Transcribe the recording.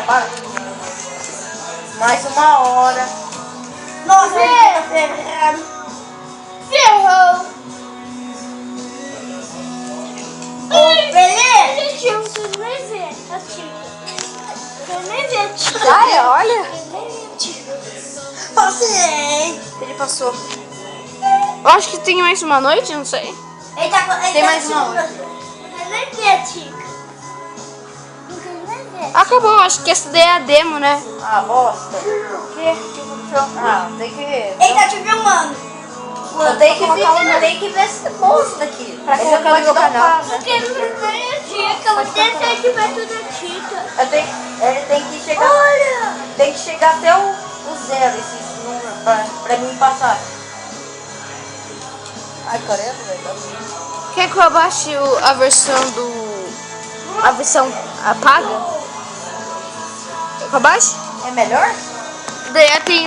para. Mais 1 hora. Nossa, ferrou. Ô, Pelé! Tio, você nem vê a tia. Você nem vê a tia. Ai, olha. Você nem vê a tia. Passei. Ele passou. Eu acho que tem mais uma noite, não sei. Ele tá, Tem mais uma hora. Você nem vê a tia. Você nem vê. Acabou, acho que essa daí é a demo, né? Ah, bosta. O quê? Que aconteceu? Ah, tem que... Ele tá te filmando. Tem que ver esse moço daqui. Pra Ele colocar pode no dar um canal. passo. Eu quero ver a tia. Eu tentei que ver tudo a tia. Ele tem que chegar... Olha! Tem que chegar até o 0, esse número, pra mim passar. Ai, caramba, velho. Quer que eu abaixe a versão do... A versão apaga? Quer que eu abaixe? É melhor? Daí tem